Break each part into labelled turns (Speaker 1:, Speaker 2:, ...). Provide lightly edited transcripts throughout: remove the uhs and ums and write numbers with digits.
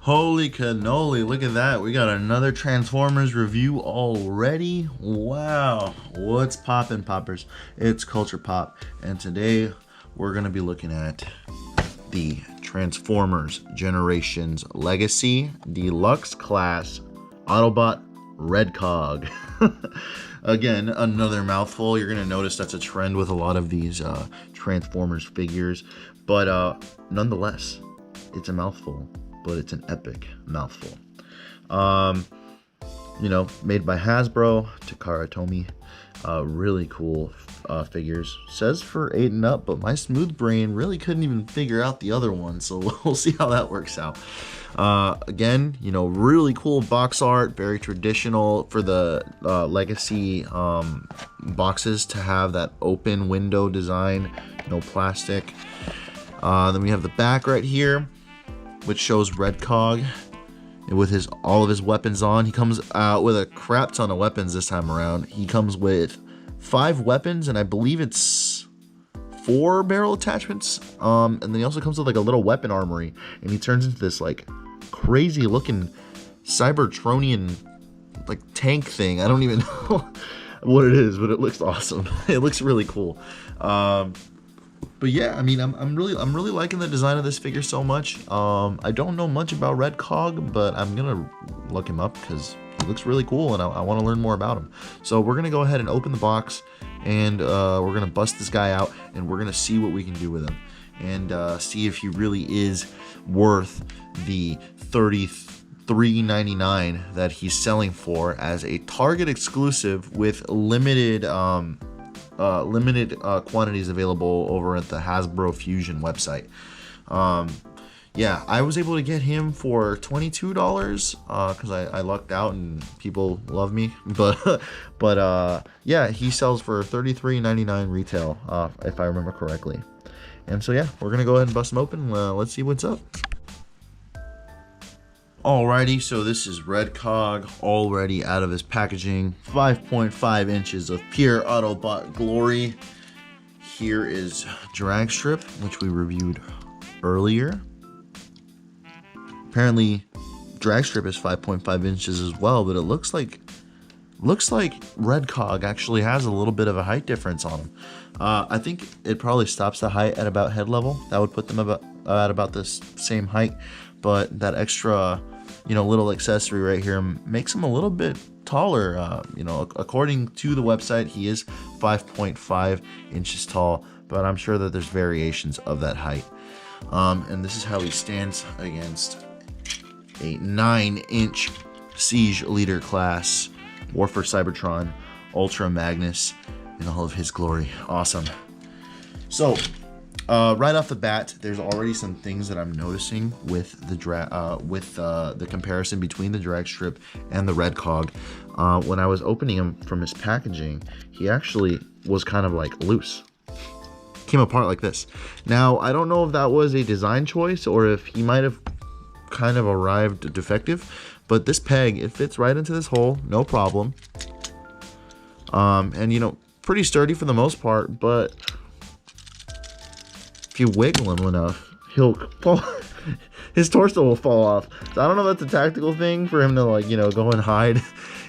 Speaker 1: Holy cannoli, look at that. We got another Transformers review already. Wow. What's poppin', poppers? It's CulturePOP, and today we're going to be looking at the Transformers Generations Legacy Deluxe Class Autobot Redcog. Again, another mouthful. You're going to notice that's a trend with a lot of these Transformers figures, but nonetheless, it's a mouthful. But it's an epic mouthful. You know, made by Hasbro, Takara Tomy. Really cool figures. Says for 8 and up, but my smooth brain really couldn't even figure out the other one, so we'll see how that works out. Again, you know, really cool box art, very traditional for the legacy boxes to have that open window design, no plastic. Then we have the back right here, which shows Redcog with all of his weapons on. He comes out with a crap ton of weapons this time around. He comes with 5 weapons, and I believe it's 4 barrel attachments. And then he also comes with like a little weapon armory, and he turns into this like crazy looking Cybertronian like tank thing. I don't even know what it is, but it looks awesome. It looks really cool. But yeah, I mean, I'm really liking the design of this figure so much. I don't know much about Redcog, but I'm gonna look him up because he looks really cool, and I want to learn more about him. So we're gonna go ahead and open the box, and we're gonna bust this guy out, and we're gonna see what we can do with him, and see if he really is worth the $33.99 that he's selling for as a Target exclusive with limited quantities available over at the Hasbro Fusion website. Yeah, I was able to get him for $22 because I lucked out and people love me. But yeah, he sells for $33.99 retail, if I remember correctly. And so yeah, we're gonna go ahead and bust him open. Let's see what's up. Alrighty, so this is Redcog already out of his packaging. 5.5 inches of pure Autobot glory. Here is Drag Strip, which we reviewed earlier. Apparently, Drag Strip is 5.5 inches as well, but it looks like Redcog actually has a little bit of a height difference on him. I think it probably stops the height at about head level. That would put them at about the same height. But that extra, you know, little accessory right here makes him a little bit taller. You know, according to the website, he is 5.5 inches tall, but I'm sure that there's variations of that height. And this is how he stands against a 9-inch Siege Leader class Warfare Cybertron Ultra Magnus in all of his glory. Awesome. So right off the bat, there's already some things that I'm noticing with the comparison between the Drag Strip and the Redcog. When I was opening him from his packaging, he actually was kind of like loose. Came apart like this. Now, I don't know if that was a design choice or if he might have kind of arrived defective, but this peg, it fits right into this hole, no problem. And you know, pretty sturdy for the most part, but if you wiggle him enough, he'll fall. His torso will fall off. So I don't know if that's a tactical thing for him to, like, you know, go and hide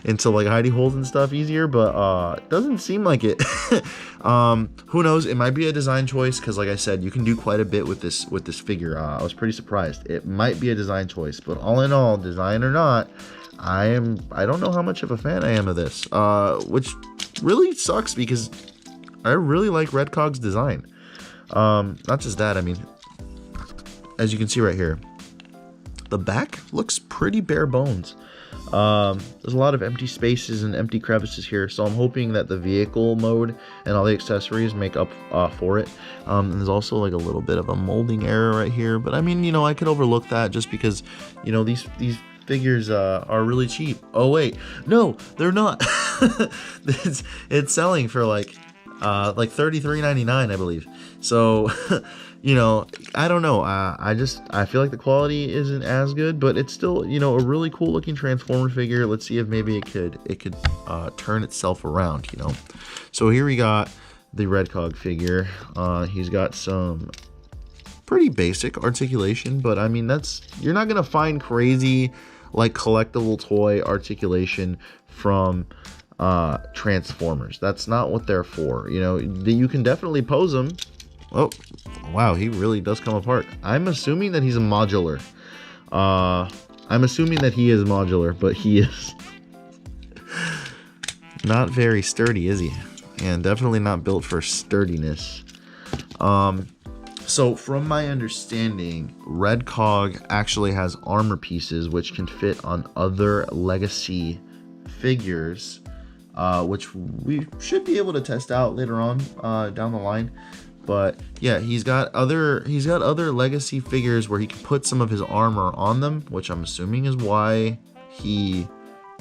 Speaker 1: into like hidey holes and stuff easier, but it doesn't seem like it. Who knows? It might be a design choice because, like I said, you can do quite a bit with this figure. I was pretty surprised. It might be a design choice, but all in all, design or not, I don't know how much of a fan I am of this, which really sucks because I really like Redcog's design. Not just that, I mean, as you can see right here, the back looks pretty bare bones. There's a lot of empty spaces and empty crevices here, so I'm hoping that the vehicle mode and all the accessories make up for it. And there's also like a little bit of a molding error right here, but I mean, you know, I could overlook that just because, you know, these figures are really cheap. Oh wait, no, they're not. it's selling for like $33.99, I believe. So you know, I don't know. I feel like the quality isn't as good, but it's still, you know, a really cool looking Transformer figure. Let's see if maybe it could turn itself around, you know. So here we got the Redcog figure. He's got some pretty basic articulation, but I mean, you're not gonna find crazy like collectible toy articulation from Transformers. That's not what they're for. You know, you can definitely pose them. Oh, wow, he really does come apart. I'm assuming that he's a modular. I'm assuming that he is modular, but he is not very sturdy, is he? And definitely not built for sturdiness. So from my understanding, Redcog actually has armor pieces which can fit on other Legacy figures, which we should be able to test out later on down the line. But yeah, he's got other Legacy figures where he can put some of his armor on them, which I'm assuming is why he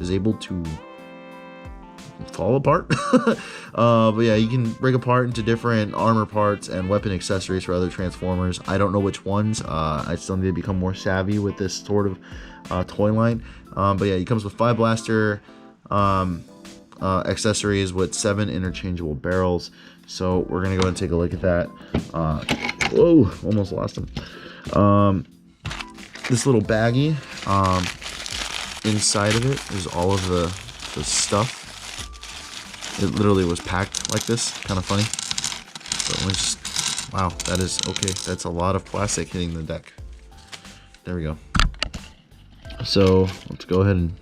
Speaker 1: is able to fall apart. But yeah, you can break apart into different armor parts and weapon accessories for other Transformers. I don't know which ones. I still need to become more savvy with this sort of toy line. But yeah, he comes with 5 blaster accessories with 7 interchangeable barrels. So we're gonna go and take a look at that. Whoa, almost lost him. This little baggie, inside of it is all of the stuff. It literally was packed like this, kind of funny. So let me just, wow, that is, okay, that's a lot of plastic hitting the deck. There we go. So let's go ahead and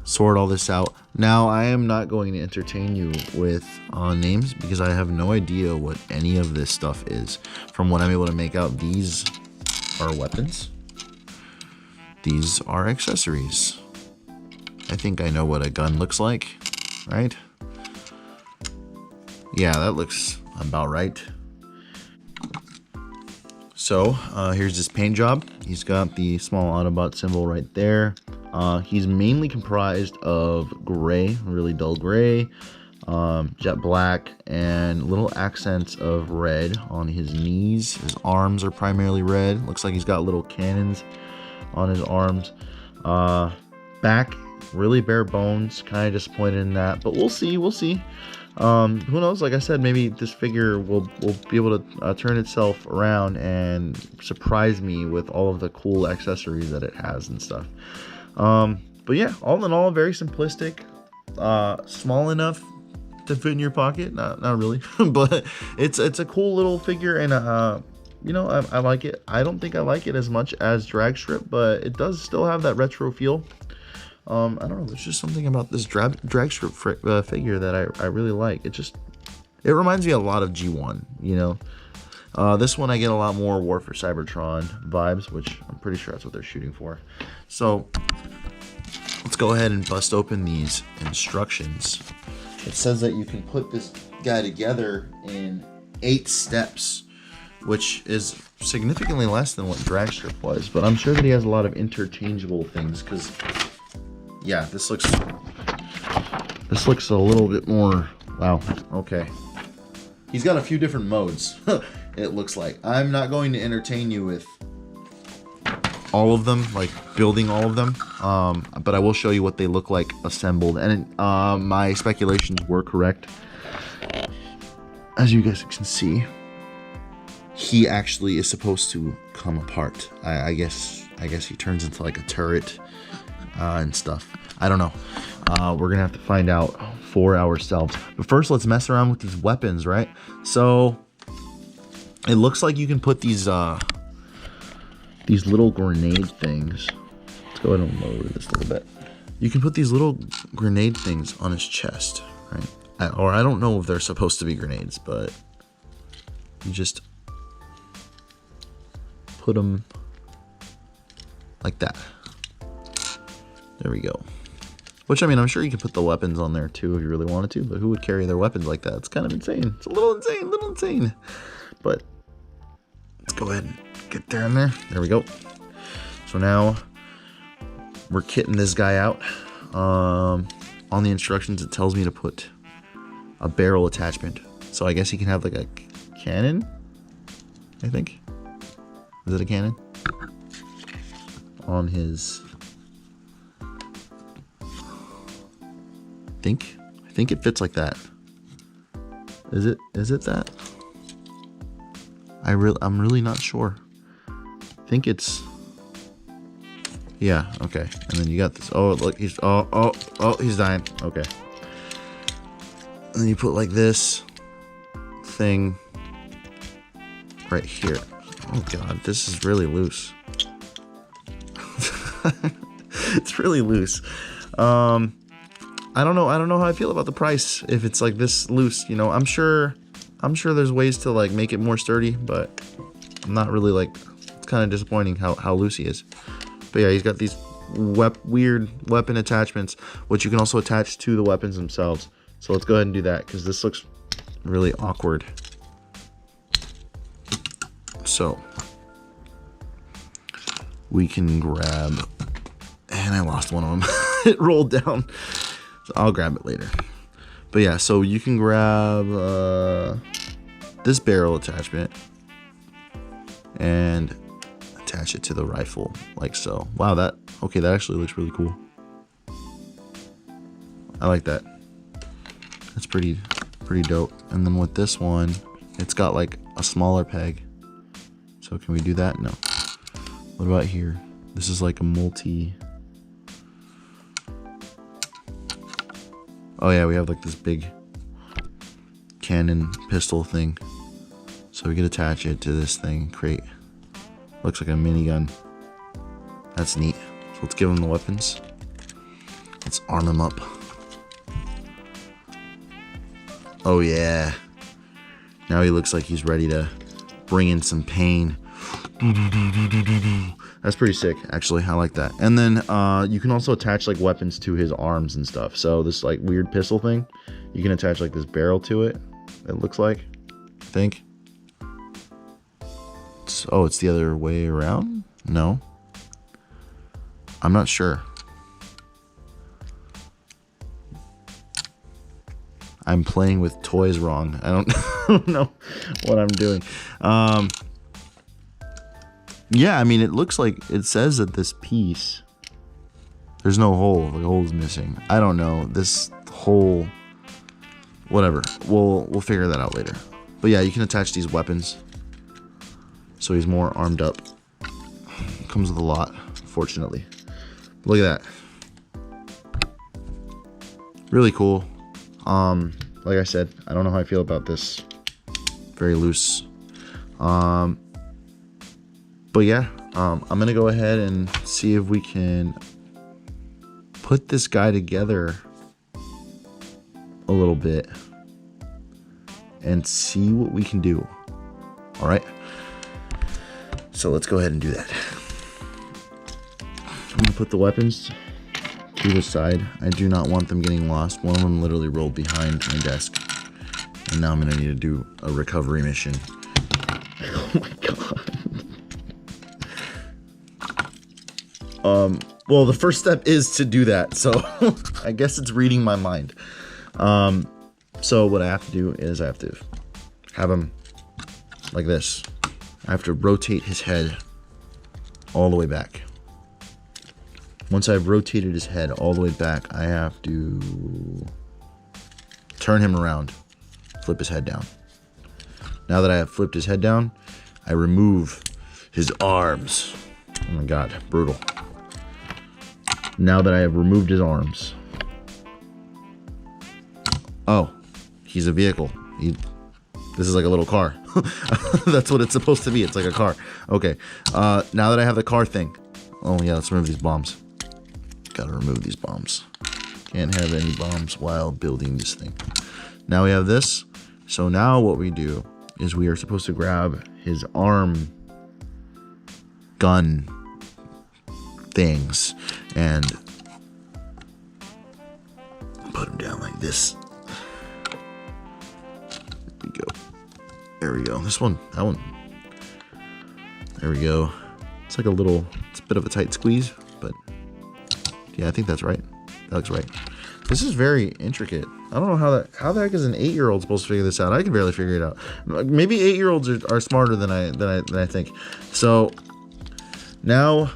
Speaker 1: sort all this out. Now, I am not going to entertain you with names because I have no idea what any of this stuff is. From what I'm able to make out, these are weapons. These are accessories. I think I know what a gun looks like, right? Yeah, that looks about right. So here's his paint job. He's got the small Autobot symbol right there. He's mainly comprised of gray, really dull gray, jet black, and little accents of red on his knees. His arms are primarily red. Looks like he's got little cannons on his arms. Back, really bare bones. Kind of disappointed in that, but we'll see. We'll see. Who knows? Like I said, maybe this figure will be able to turn itself around and surprise me with all of the cool accessories that it has and stuff. But yeah, all in all, very simplistic, small enough to fit in your pocket. Not really, but it's a cool little figure, and you know, I like it. I don't think I like it as much as Drag Strip, but it does still have that retro feel. I don't know, there's just something about this drag strip figure that I really like. It reminds me a lot of G1, you know. This one I get a lot more War for Cybertron vibes, which I'm pretty sure that's what they're shooting for. So let's go ahead and bust open these instructions. It says that you can put this guy together in 8 steps, which is significantly less than what Drag Strip was, but I'm sure that he has a lot of interchangeable things, because yeah, this looks a little bit more, wow, okay. He's got a few different modes, it looks like. I'm not going to entertain you with all of them, like building all of them, but I will show you what they look like assembled, and my speculations were correct. As you guys can see, he actually is supposed to come apart. I guess he turns into like a turret and stuff. I don't know. We're gonna have to find out for ourselves. But first, let's mess around with these weapons, right? So it looks like you can put these little grenade things. Let's go ahead and lower this a little bit. You can put these little grenade things on his chest, right? Or I don't know if they're supposed to be grenades, but you just put them like that. There we go. Which, I mean, I'm sure you could put the weapons on there too if you really wanted to, but who would carry their weapons like that? It's kind of insane. It's a little insane. But let's go ahead and get there in there. There we go. So now we're kitting this guy out. On the instructions, it tells me to put a barrel attachment. So I guess he can have like a cannon, I think. Is it a cannon? On his... I think it fits like that. Is it that? I'm really not sure. I think it's, yeah, okay. And then you got this. Oh, look, he's he's dying. Okay. And then you put like this thing right here. Oh god, this is really loose. It's really loose. I don't know how I feel about the price if it's like this loose, you know. I'm sure there's ways to like make it more sturdy, but I'm not really like, it's kind of disappointing how loose he is. But yeah, he's got these weird weapon attachments, which you can also attach to the weapons themselves. So let's go ahead and do that, because this looks really awkward. So we can grab, and I lost one of them. It rolled down. So I'll grab it later. But yeah, so you can grab this barrel attachment and attach it to the rifle like so. Wow, that actually looks really cool. I like that. That's pretty dope. And then with this one, it's got like a smaller peg. So can we do that? No. What about here? This is like a multi. Oh yeah, we have like this big cannon pistol thing. So we could attach it to this thing, create, looks like a minigun. That's neat. So let's give him the weapons. Let's arm him up. Oh yeah. Now he looks like he's ready to bring in some pain. That's pretty sick, actually. I like that. And then you can also attach like weapons to his arms and stuff. So this like weird pistol thing, you can attach like this barrel to it. It looks like, I think. It's the other way around? No. I'm not sure. I'm playing with toys wrong. I don't know what I'm doing. Yeah, I mean, it looks like it says that this piece, there's no hole. The hole's missing. I don't know. This hole, whatever. We'll figure that out later. But yeah, you can attach these weapons, so he's more armed up. Comes with a lot, fortunately. Look at that. Really cool. Like I said, I don't know how I feel about this. Very loose. But yeah, I'm gonna go ahead and see if we can put this guy together a little bit and see what we can do. All right. So let's go ahead and do that. I'm gonna put the weapons to the side. I do not want them getting lost. One of them literally rolled behind my desk, and now I'm gonna need to do a recovery mission. Oh my god. Well, the first step is to do that, so I guess it's reading my mind. So what I have to do is I have to have him like this. I have to rotate his head all the way back. Once I've rotated his head all the way back, I have to turn him around, flip his head down. Now that I have flipped his head down, I remove his arms. Oh my god, brutal. Now that I have removed his arms. Oh, he's a vehicle. This is like a little car. That's what it's supposed to be. It's like a car. Okay, now that I have the car thing. Oh yeah, let's remove these bombs. Gotta remove these bombs. Can't have any bombs while building this thing. Now we have this. So now what we do is we are supposed to grab his arm gun things and put him down like this. There we go. There we go. This one, that one. There we go. It's like a little, it's a bit of a tight squeeze, but yeah, I think that's right. That looks right. This is very intricate. I don't know how the heck is an 8-year-old supposed to figure this out? I can barely figure it out. Maybe 8-year-olds are smarter than I think. So now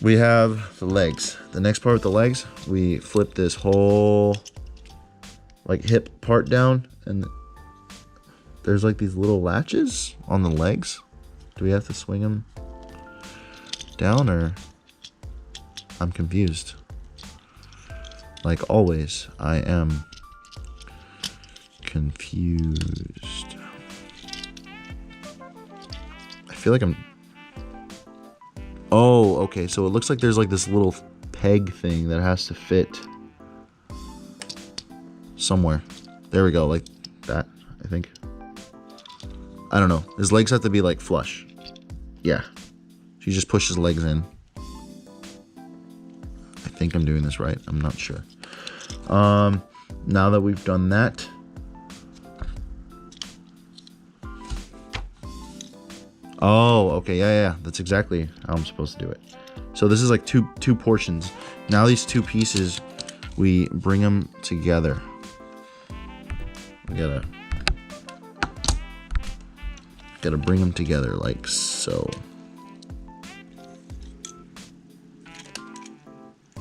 Speaker 1: we have the legs. The next part with the legs, we flip this whole like hip part down, and there's like these little latches on the legs. Do we have to swing them down, or I'm confused? Like always, I am confused. I feel like I'm... Oh, okay, so it looks like there's like this little peg thing that has to fit somewhere. There we go, like that, I think. I don't know. His legs have to be like flush. Yeah. So you just push his legs in. I think I'm doing this right. I'm not sure. Now that we've done that, oh, okay, yeah, that's exactly how I'm supposed to do it. So this is like two portions. Now these two pieces, we bring them together. We gotta bring them together like so.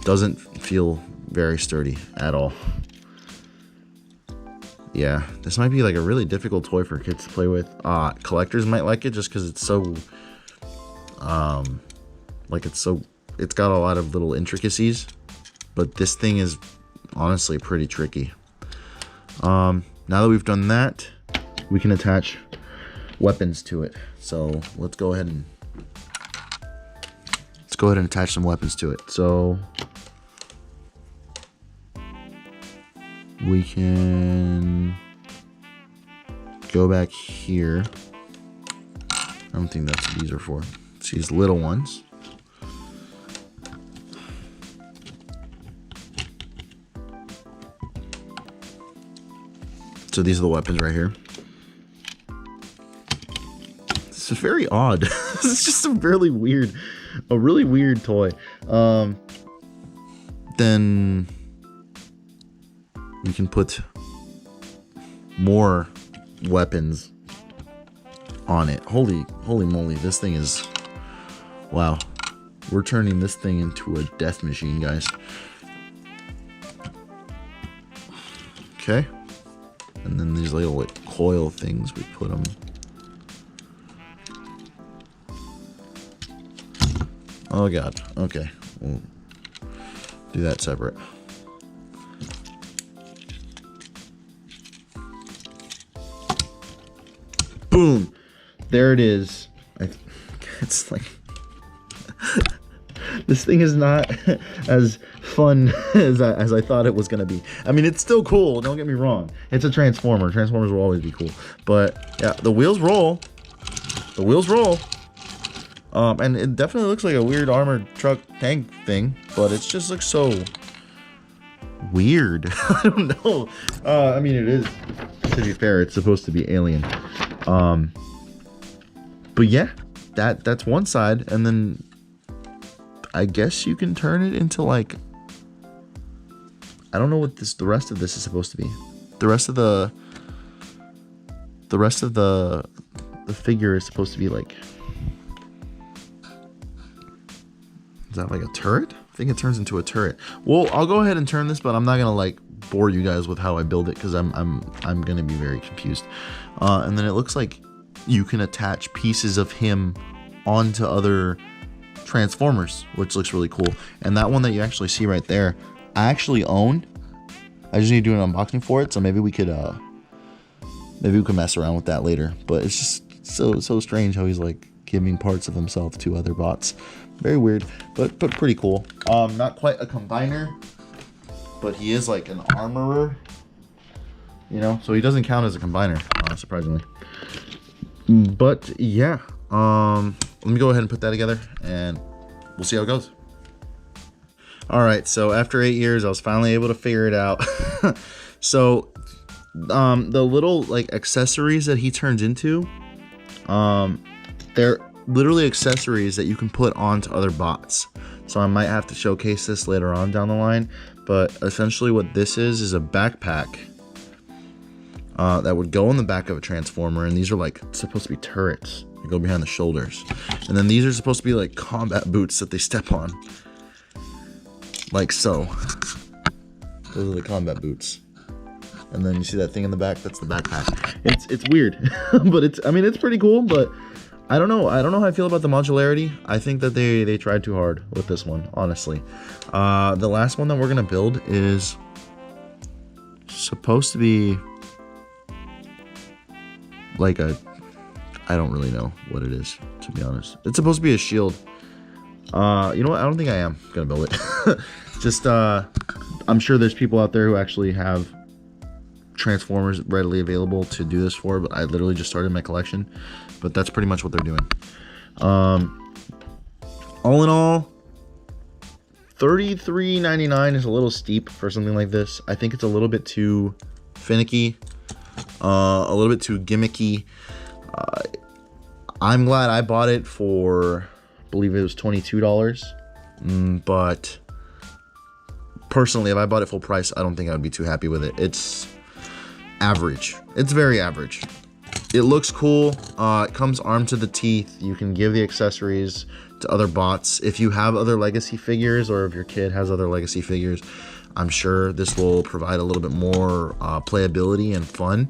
Speaker 1: Doesn't feel very sturdy at all. Yeah, this might be like a really difficult toy for kids to play with. Collectors might like it just because it's so, it's got a lot of little intricacies. But this thing is honestly pretty tricky. Now that we've done that, we can attach weapons to it. So let's go ahead and attach some weapons to it. So we can go back here. I don't think that's what these are for. It's these little ones. So these are the weapons right here. This is very odd. This is just a really weird toy. Then we can put more weapons on it. Holy moly, this thing is... Wow. We're turning this thing into a death machine, guys. Okay. And then these little like coil things, we put them... Oh god, okay. We'll do that separate. Boom! There it is. It's like... This thing is not as fun as I thought it was going to be. I mean, it's still cool, don't get me wrong. It's a Transformer. Transformers will always be cool. But, yeah, the wheels roll. The wheels roll. And it definitely looks like a weird armored truck tank thing. But it just looks so weird. I don't know. I mean, it is, to be fair, it's supposed to be alien. But yeah, that's one side. And then I guess you can turn it into like, I don't know what the rest of this is supposed to be. The rest of the figure is supposed to be like, is that like a turret? I think it turns into a turret. Well, I'll go ahead and turn this, but I'm not gonna like bore you guys with how I build it because I'm gonna be very confused. And then it looks like you can attach pieces of him onto other Transformers, which looks really cool. And that one that you actually see right there, I actually own. I just need to do an unboxing for it, so maybe we could mess around with that later. But it's just so strange how he's like giving parts of himself to other bots. Very weird, but pretty cool. Not quite a combiner, but he is like an armorer, you know, so he doesn't count as a combiner, surprisingly. But yeah, let me go ahead and put that together and we'll see how it goes. All right, so after 8 years, I was finally able to figure it out. So the little like accessories that he turns into, they're literally accessories that you can put onto other bots. So I might have to showcase this later on down the line, but essentially what this is a backpack that would go on the back of a Transformer, and these are like supposed to be turrets. They go behind the shoulders. And then these are supposed to be like combat boots that they step on. Like so. Those are the combat boots. and then you see that thing in the back. That's the backpack. It's weird, but it's pretty cool. But I don't know how I feel about the modularity. I think that they tried too hard with this one, honestly. The last one that we're gonna build is supposed to be like I don't really know what it is, to be honest. It's supposed to be a shield. You know what? I don't think I am gonna build it. Just I'm sure there's people out there who actually have Transformers readily available to do this for, but I literally just started my collection. But that's pretty much what they're doing. All in all, $33.99 is a little steep for something like this. I think it's a little bit too finicky, a little bit too gimmicky. I'm glad I bought it for, I believe it was $22. But personally, if I bought it full price, I don't think I would be too happy with it. It's average. It's very average. It looks cool. It comes armed to the teeth. You can give the accessories to other bots. If you have other Legacy figures, or if your kid has other Legacy figures, I'm sure this will provide a little bit more playability and fun.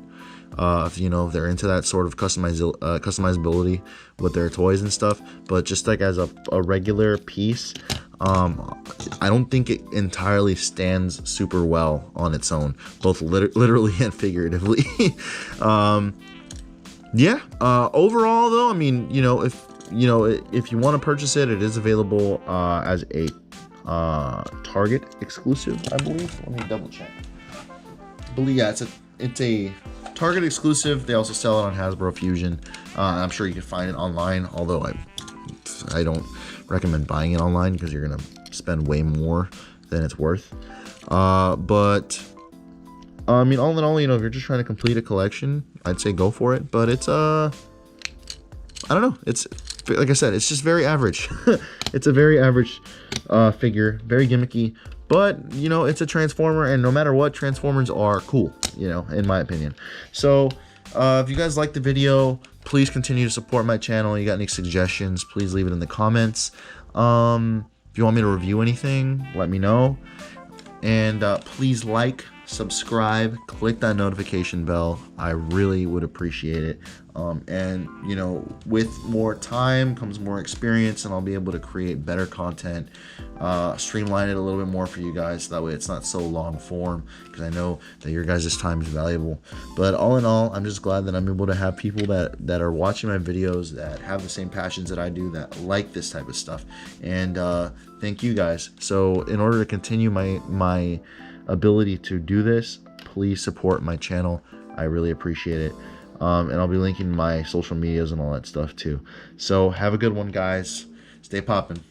Speaker 1: If you know, if they're into that sort of customizability with their toys and stuff. But just like as a regular piece, I don't think it entirely stands super well on its own, both literally and figuratively. Yeah. Overall, though, I mean, if you want to purchase it, it is available as a Target exclusive, I believe. Let me double check. I believe, yeah, it's a Target exclusive. They also sell it on Hasbro Fusion. I'm sure you can find it online, although I don't recommend buying it online because you're gonna spend way more than it's worth. But I mean, all in all, if you're just trying to complete a collection, I'd say go for it. But it's I don't know. It's like I said, it's just very average. It's a very average figure, very gimmicky. But it's a Transformer, and no matter what, Transformers are cool. In my opinion. So if you guys like the video, please continue to support my channel. You got any suggestions, please leave it in the comments. If you want me to review anything, let me know. And please like, subscribe, click that notification bell. I really would appreciate it. And with more time comes more experience, and I'll be able to create better content, streamline it a little bit more for you guys, so that way it's not so long form, because I know that your guys' time is valuable. But all in all, I'm just glad that I'm able to have people that are watching my videos that have the same passions that I do, that like this type of stuff. And thank you guys. So in order to continue my ability to do this, please support my channel. I really appreciate it. And I'll be linking my social medias and all that stuff too. So have a good one, guys. Stay poppin'.